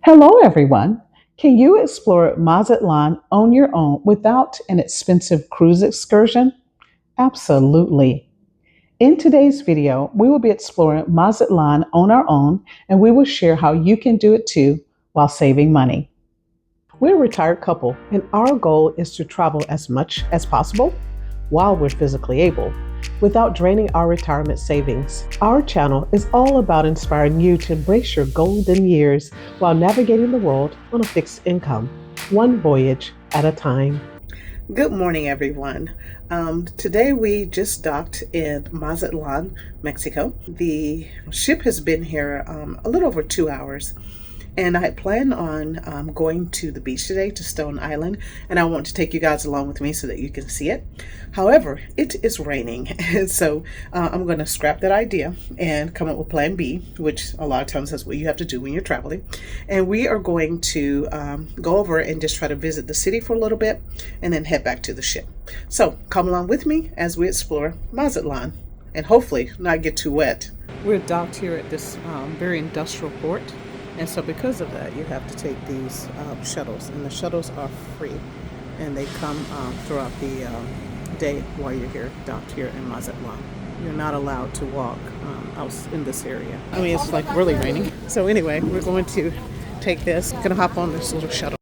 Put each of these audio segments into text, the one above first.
Hello, everyone. Can you explore Mazatlan on your own without an expensive cruise excursion? Absolutely. In today's video, we will be exploring Mazatlan on our own, and we will share how you can do it too while saving money. We're a retired couple, and our goal is to travel as much as possible while we're physically able, without draining our retirement savings. Our channel is all about inspiring you to embrace your golden years while navigating the world on a fixed income, one voyage at a time. Good morning, everyone. Today we just docked in Mazatlan, Mexico. The ship has been here a little over 2 hours. And I had planned on going to the beach today, to Stone Island, and I want to take you guys along with me so that you can see it. However, it is raining, and so I'm going to scrap that idea and come up with plan B, which a lot of times that's what you have to do when you're traveling. And we are going to go over and just try to visit the city for a little bit and then head back to the ship. So come along with me as we explore Mazatlan and hopefully not get too wet. We're docked here at this very industrial port. And so because of that, you have to take these shuttles, and the shuttles are free, and they come throughout the day while you're here, docked here in Mazatlan. You're not allowed to walk out in this area. I mean, it's like really raining. So anyway, we're going to take this, gonna hop on this little shuttle.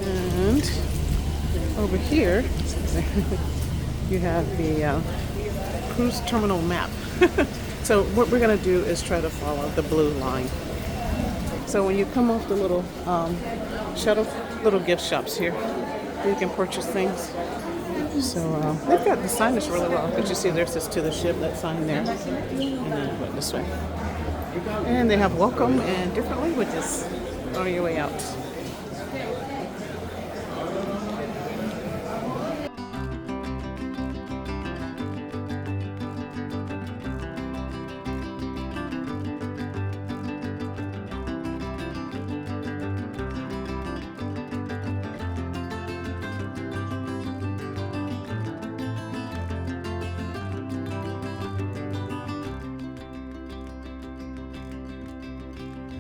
And over here, you have the cruise terminal map. So what we're going to do is try to follow the blue line. So when you come off the little shuttle, little gift shops here, you can purchase things. So they've got the signage really well. But you see there's this to the ship, that sign there. And then go this way. And they have welcome and different languages on your way out.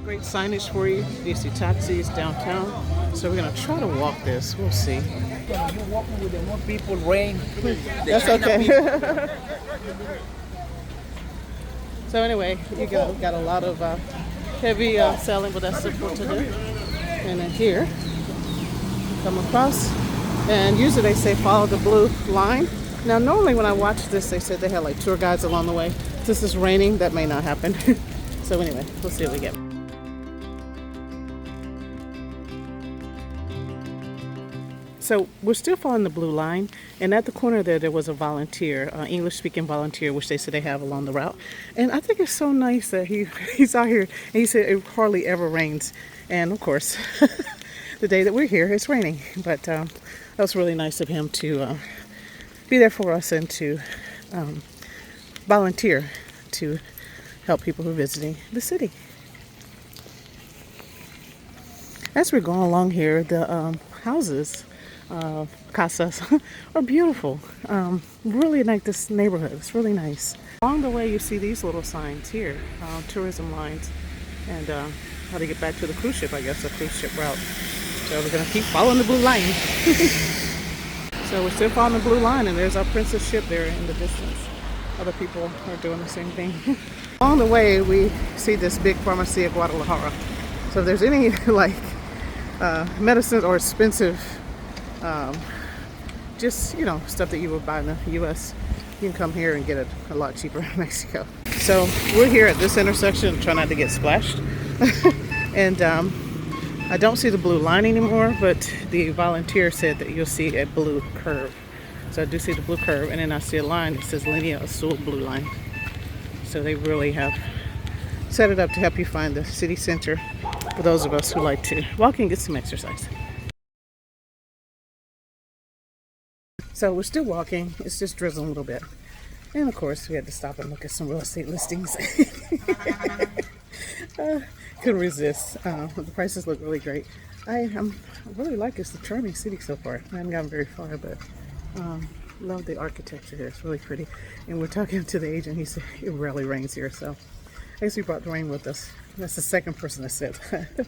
Great signage for you. You see taxis downtown. So we're gonna try to walk this. We'll see. You're walking with the more people, rain. That's okay. So anyway, you got a lot of heavy sailing, but that's simple to do. And then here, come across, and usually they say follow the blue line. Now normally when I watch this, they said they had like tour guides along the way. Since it's raining, that may not happen. So anyway, we'll see what we get. So we're still following the blue line, and at the corner there was a volunteer, English-speaking volunteer, which they said they have along the route. And I think it's so nice that he's out here, and he said it hardly ever rains. And of course, the day that we're here, it's raining. But that was really nice of him to be there for us and to volunteer to help people who are visiting the city. As we're going along here, the houses, casas, are beautiful. Really like this neighborhood. It's really nice. Along the way, you see these little signs here, tourism lines, and how to get back to the cruise ship, I guess, a cruise ship route. So we're gonna keep following the blue line. So we're still following the blue line, and there's our princess ship there in the distance. Other people are doing the same thing. Along the way, we see this big pharmacy at Guadalajara. So if there's any like medicines or expensive just stuff that you would buy in the US, you can come here and get it a lot cheaper in Mexico. So we're here at this intersection, try not to get splashed. And I don't see the blue line anymore, but the volunteer said that you'll see a blue curve. So I do see the blue curve, and then I see a line that says Linea Azul blue line. So they really have set it up to help you find the city center for those of us who like to walk and get some exercise. So we're still walking. It's just drizzling a little bit. And of course, we had to stop and look at some real estate listings. Couldn't resist. The prices look really great. I really like it's a charming city so far. I haven't gotten very far, but love the architecture here. It's really pretty. And we're talking to the agent. He said it rarely rains here, so I guess we brought the rain with us. That's the second person that said that.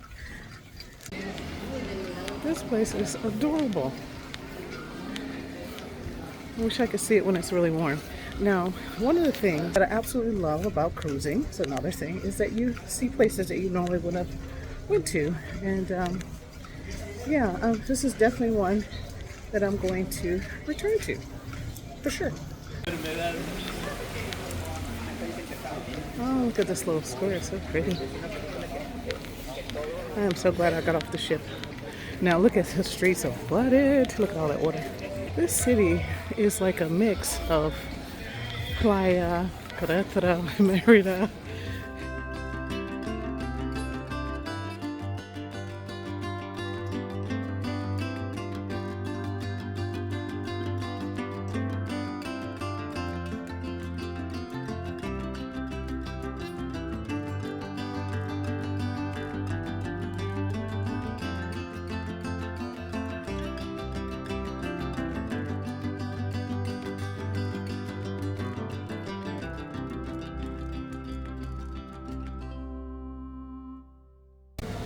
This place is adorable. I wish I could see it when it's really warm. Now, one of the things that I absolutely love about cruising, it's another thing, is that you see places that you normally wouldn't have went to. And this is definitely one that I'm going to return to, for sure. Oh, look at this little square, it's so pretty. I am so glad I got off the ship. Now look at the streets are flooded. Look at all that water. This city is like a mix of Playa, Carretera, Merida.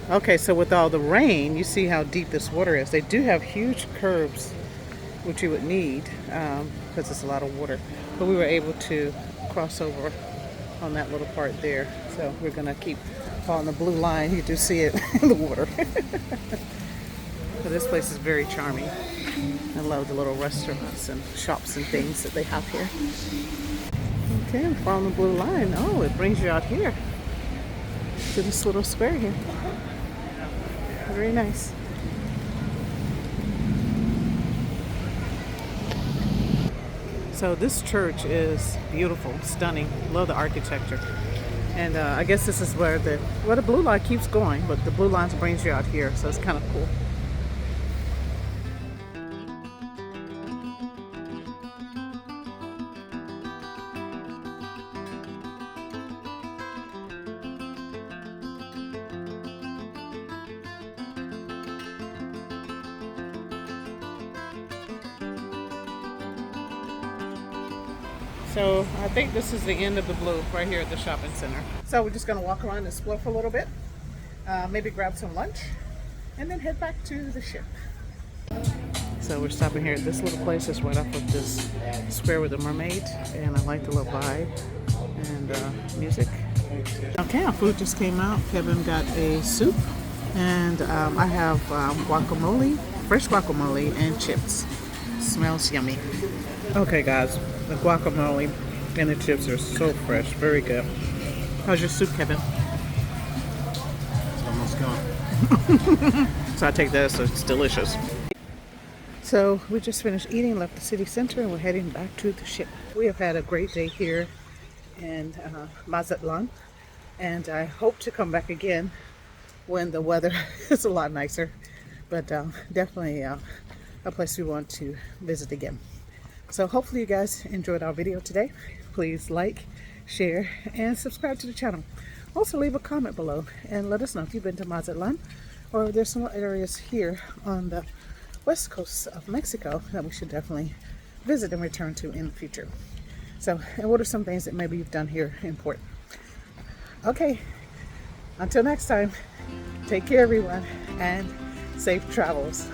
Okay, so with all the rain, you see how deep this water is. They do have huge curbs, which you would need because it's a lot of water. But we were able to cross over on that little part there. So we're gonna keep following the blue line. You do see it in the water. So this place is very charming. I love the little restaurants and shops and things that they have here. Okay, I'm following the blue line. Oh, it brings you out here to this little square here. Very nice. So this church is beautiful, stunning. Love the architecture. And I guess this is where the blue line keeps going, but the blue line brings you out here, so it's kind of cool. So I think this is the end of the blue right here at the shopping center. So we're just gonna walk around and explore for a little bit, maybe grab some lunch, and then head back to the ship. So we're stopping here at this little place. It's right off of this square with the mermaid, and I like the little vibe and music. Okay, our food just came out. Kevin got a soup, and I have guacamole, fresh guacamole, and chips. Smells yummy. Okay guys, the guacamole and the chips are so fresh, very good. How's your soup, Kevin? It's almost gone. So I take that as it's delicious. So we just finished eating, left the city center, and we're heading back to the ship. We have had a great day here in Mazatlan, and I hope to come back again when the weather is a lot nicer, but definitely a place we want to visit again. So hopefully you guys enjoyed our video today. Please like, share, and subscribe to the channel. Also leave a comment below and let us know if you've been to Mazatlan, or if there's some areas here on the west coast of Mexico that we should definitely visit and return to in the future. So, and what are some things that maybe you've done here in port? Okay, until next time, take care everyone, and safe travels.